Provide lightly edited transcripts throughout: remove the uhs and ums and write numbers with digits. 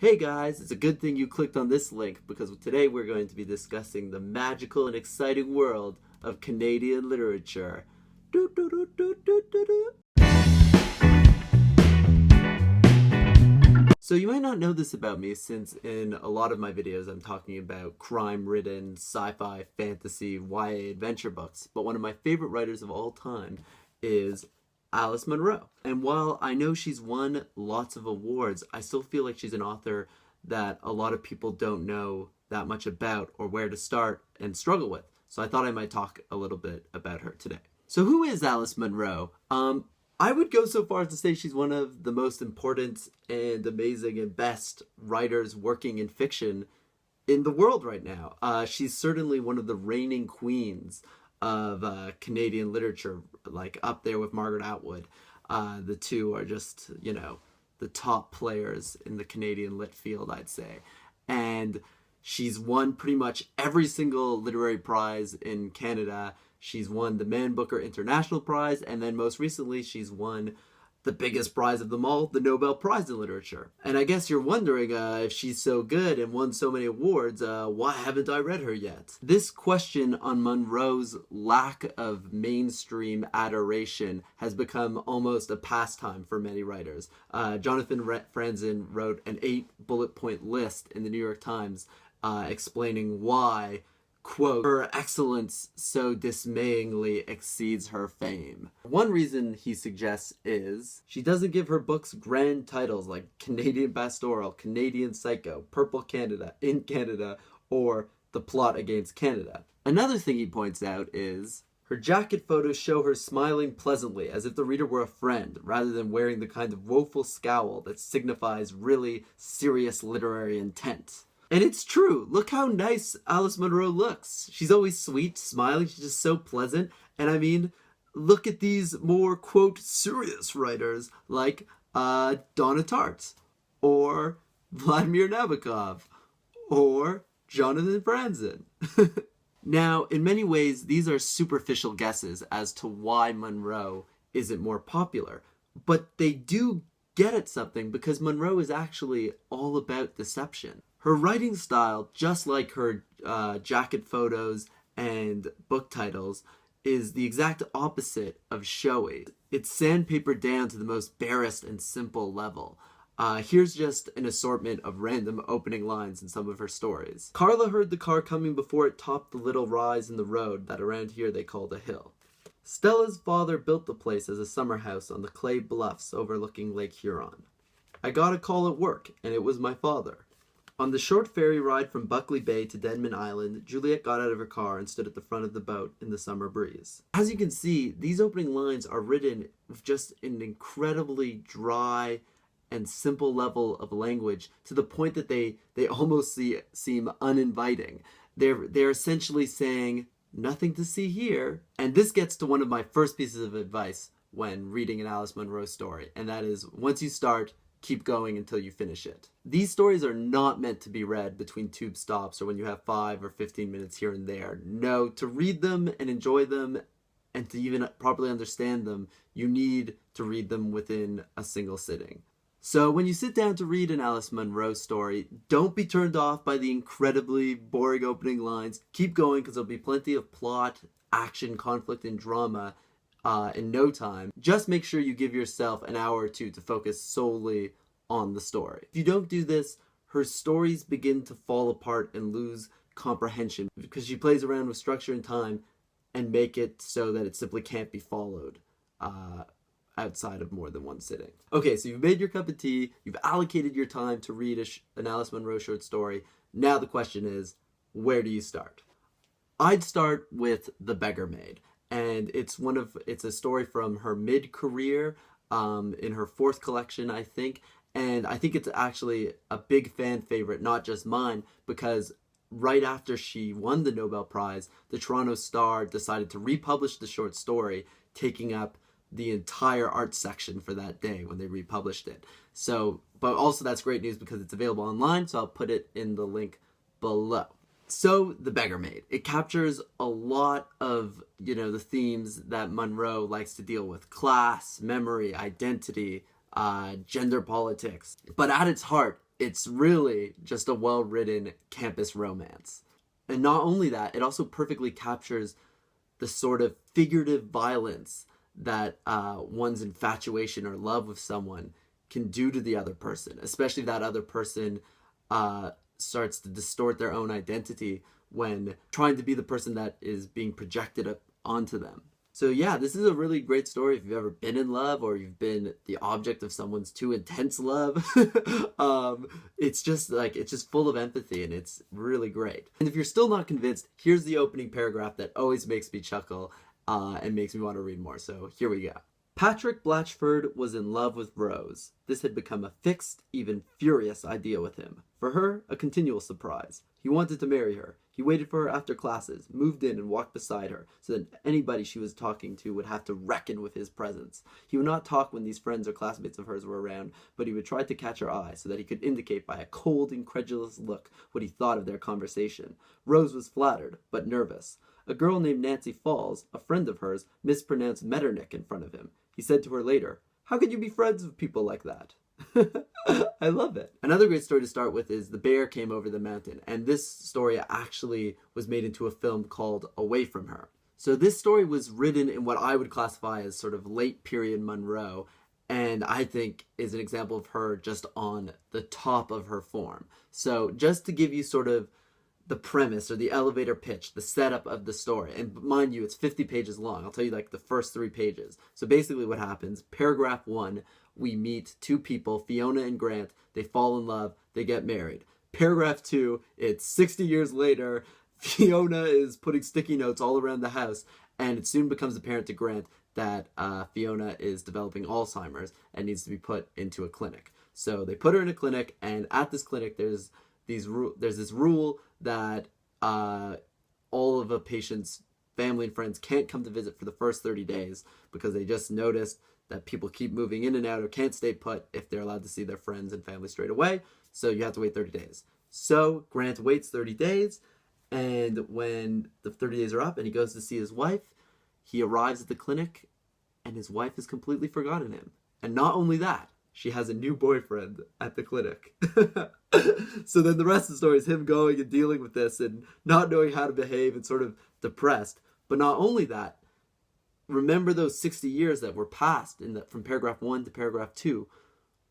Hey guys, it's a good thing you clicked on this link because today we're going to be discussing the magical and exciting world of Canadian literature. Doo, doo, doo, doo, doo, doo, doo. So you might not know this about me since in a lot of my videos I'm talking about crime-ridden, sci-fi, fantasy, YA adventure books, but one of my favorite writers of all time is Alice Munro. And while I know she's won lots of awards, I still feel like she's an author that a lot of people don't know that much about or where to start and struggle with. So I thought I might talk a little bit about her today. So who is Alice Munro? I would go so far as to say she's one of the most important and amazing and best writers working in fiction in the world right now. She's certainly one of the reigning queens of Canadian literature, like up there with Margaret Atwood. The two are just, the top players in the Canadian lit field, I'd say. And she's won pretty much every single literary prize in Canada. She's won the Man Booker International Prize, and then most recently she's won the biggest prize of them all, the Nobel Prize in Literature. And I guess you're wondering if she's so good and won so many awards, why haven't I read her yet? This question on Munro's lack of mainstream adoration has become almost a pastime for many writers. Jonathan Franzen wrote an 8-bullet point list in the New York Times explaining why, quote, her excellence so dismayingly exceeds her fame. One reason he suggests is she doesn't give her books grand titles like Canadian Pastoral, Canadian Psycho, Purple Canada, In Canada, or The Plot Against Canada. Another thing he points out is her jacket photos show her smiling pleasantly as if the reader were a friend, rather than wearing the kind of woeful scowl that signifies really serious literary intent. And it's true. Look how nice Alice Munro looks. She's always sweet, smiling. She's just so pleasant. And I mean, look at these more, quote, serious writers like Donna Tartt or Vladimir Nabokov or Jonathan Franzen. Now, in many ways, these are superficial guesses as to why Munro isn't more popular. But they do get at something because Munro is actually all about deception. Her writing style, just like her jacket photos and book titles, is the exact opposite of showy. It's sandpapered down to the most barest and simple level. Here's just an assortment of random opening lines in some of her stories. Carla heard the car coming before it topped the little rise in the road that around here they called a hill. Stella's father built the place as a summer house on the clay bluffs overlooking Lake Huron. I got a call at work, and it was my father. On the short ferry ride from Buckley Bay to Denman Island, Juliet got out of her car and stood at the front of the boat in the summer breeze. As you can see, these opening lines are written with just an incredibly dry and simple level of language to the point that they almost seem uninviting. They're essentially saying, nothing to see here. And this gets to one of my first pieces of advice when reading an Alice Munro story, and that is, once you start, keep going until you finish it. These stories are not meant to be read between tube stops or when you have 5 or 15 minutes here and there. No, to read them and enjoy them and to even properly understand them, you need to read them within a single sitting. So when you sit down to read an Alice Munro story, don't be turned off by the incredibly boring opening lines. Keep going because there'll be plenty of plot, action, conflict, and drama in no time. Just make sure you give yourself an hour or two to focus solely on the story. If you don't do this, her stories begin to fall apart and lose comprehension because she plays around with structure and time and make it so that it simply can't be followed outside of more than one sitting. Okay, so you've made your cup of tea, you've allocated your time to read an Alice Munro short story. Now the question is, where do you start? I'd start with The Beggar Maid. And it's a story from her mid-career in her 4th collection, I think. And I think it's actually a big fan favorite, not just mine, because right after she won the Nobel Prize, the Toronto Star decided to republish the short story, taking up the entire art section for that day when they republished it. So, but also that's great news because it's available online, so I'll put it in the link below. So, The Beggar Maid. It captures a lot of, the themes that Munro likes to deal with. Class, memory, identity, gender politics. But at its heart, it's really just a well-written campus romance. And not only that, it also perfectly captures the sort of figurative violence that one's infatuation or love with someone can do to the other person, especially if that other person starts to distort their own identity when trying to be the person that is being projected up onto them. So yeah, this is a really great story if you've ever been in love or you've been the object of someone's too intense love. It's just full of empathy and it's really great. And if you're still not convinced, here's the opening paragraph that always makes me chuckle and makes me want to read more. So here we go. Patrick Blatchford was in love with Rose. This had become a fixed, even furious idea with him. For her, a continual surprise. He wanted to marry her. He waited for her after classes, moved in and walked beside her, so that anybody she was talking to would have to reckon with his presence. He would not talk when these friends or classmates of hers were around, but he would try to catch her eye so that he could indicate by a cold, incredulous look what he thought of their conversation. Rose was flattered, but nervous. A girl named Nancy Falls, a friend of hers, mispronounced Metternich in front of him. He said to her later, "How could you be friends with people like that?" I love it. Another great story to start with is The Bear Came Over the Mountain, and this story actually was made into a film called Away From Her. So this story was written in what I would classify as sort of late period Munro, and I think is an example of her just on the top of her form. So just to give you sort of the premise or the elevator pitch, the setup of the story. And mind you, it's 50 pages long. I'll tell you like the first 3 pages. So basically what happens, paragraph 1, we meet 2 people, Fiona and Grant. They fall in love. They get married. Paragraph 2, it's 60 years later. Fiona is putting sticky notes all around the house. And it soon becomes apparent to Grant that Fiona is developing Alzheimer's and needs to be put into a clinic. So they put her in a clinic, and at this clinic there's this rule that all of a patient's family and friends can't come to visit for the first 30 days because they just noticed that people keep moving in and out or can't stay put if they're allowed to see their friends and family straight away. So you have to wait 30 days. So Grant waits 30 days, and when the 30 days are up and he goes to see his wife, he arrives at the clinic and his wife has completely forgotten him. And not only that, she has a new boyfriend at the clinic. So then the rest of the story is him going and dealing with this and not knowing how to behave and sort of depressed. But not only that, remember those 60 years that were passed from paragraph 1 to paragraph 2?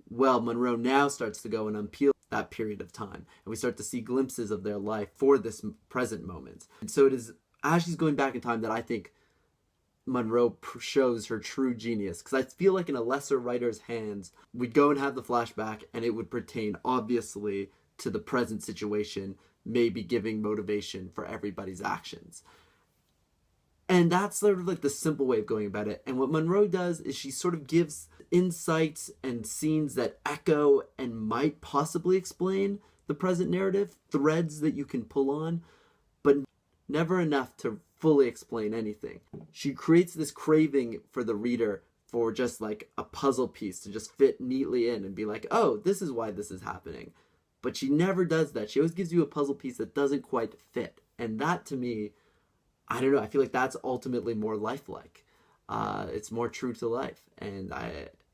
Well, Munro now starts to go and unpeel that period of time. And we start to see glimpses of their life for this present moment. And so it is as she's going back in time that I think Munro shows her true genius, because I feel like in a lesser writer's hands, we'd go and have the flashback and it would pertain obviously to the present situation, maybe giving motivation for everybody's actions. And that's sort of like the simple way of going about it. And what Munro does is she sort of gives insights and scenes that echo and might possibly explain the present narrative, threads that you can pull on, but never enough to fully explain anything. She creates this craving for the reader for just like a puzzle piece to just fit neatly in and be like, oh, this is why this is happening. But she never does that. She always gives you a puzzle piece that doesn't quite fit. And that to me, I don't know, I feel like that's ultimately more lifelike. It's more true to life. And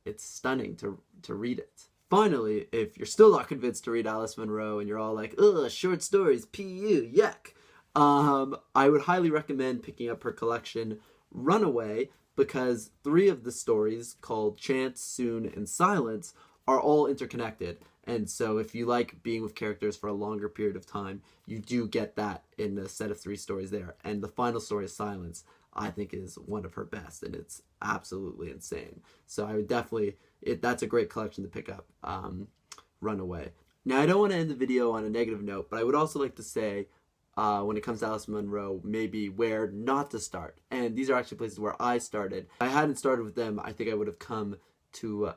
it's stunning to read it. Finally, if you're still not convinced to read Alice Munro and you're all like, ugh, short stories, PU, yuck. I would highly recommend picking up her collection, Runaway, because 3 of the stories, called Chance, Soon, and Silence, are all interconnected. And so if you like being with characters for a longer period of time, you do get that in the set of 3 stories there. And the final story, Silence, I think is one of her best, and it's absolutely insane. So I would definitely, that's a great collection to pick up, Runaway. Now, I don't want to end the video on a negative note, but I would also like to say, when it comes to Alice Munro, maybe where not to start. And these are actually places where I started. If I hadn't started with them, I think I would have come to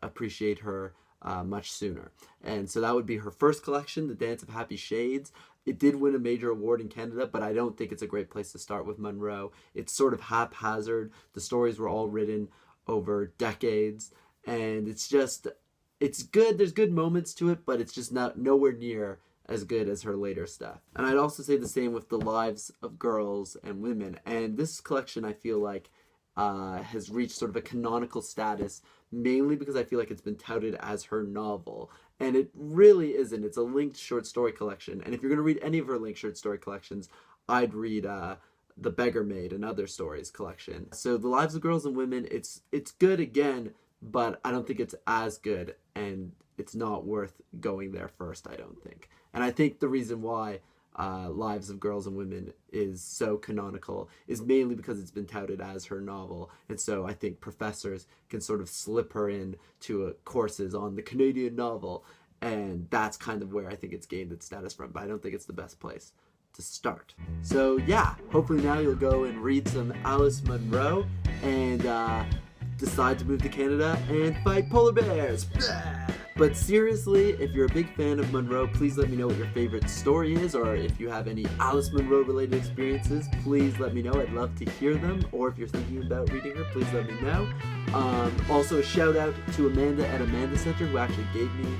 appreciate her much sooner. And so that would be her first collection, The Dance of Happy Shades. It did win a major award in Canada, but I don't think it's a great place to start with Munro. It's sort of haphazard. The stories were all written over decades, and it's good. There's good moments to it, but it's just nowhere near as good as her later stuff. And I'd also say the same with The Lives of Girls and Women. And this collection, I feel like, has reached sort of a canonical status, mainly because I feel like it's been touted as her novel. And it really isn't. It's a linked short story collection. And if you're going to read any of her linked short story collections, I'd read the Beggar Maid and Other Stories collection. So The Lives of Girls and Women, it's good again, but I don't think it's as good, and it's not worth going there first, I don't think. And I think the reason why Lives of Girls and Women is so canonical is mainly because it's been touted as her novel, and so I think professors can sort of slip her in to courses on the Canadian novel, and that's kind of where I think it's gained its status from, but I don't think it's the best place to start. So yeah, hopefully now you'll go and read some Alice Munro and decide to move to Canada and fight polar bears. But seriously, if you're a big fan of Munro, please let me know what your favorite story is, or if you have any Alice Munro related experiences, please let me know. I'd love to hear them. Or if you're thinking about reading her, please let me know. Also a shout out to Amanda at Amanda Center, who actually gave me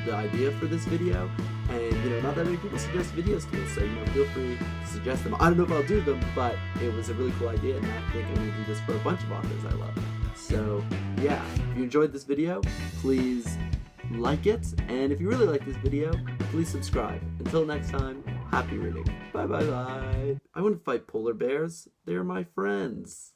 the idea for this video. And not that many people suggest videos to me, so feel free to suggest them. I don't know if I'll do them, but it was a really cool idea, and I think I'm going to do this for a bunch of authors I love. So yeah, if you enjoyed this video, please like it, and if you really like this video, please subscribe. Until next time, happy reading. Bye bye bye. I want to fight polar bears. They're my friends.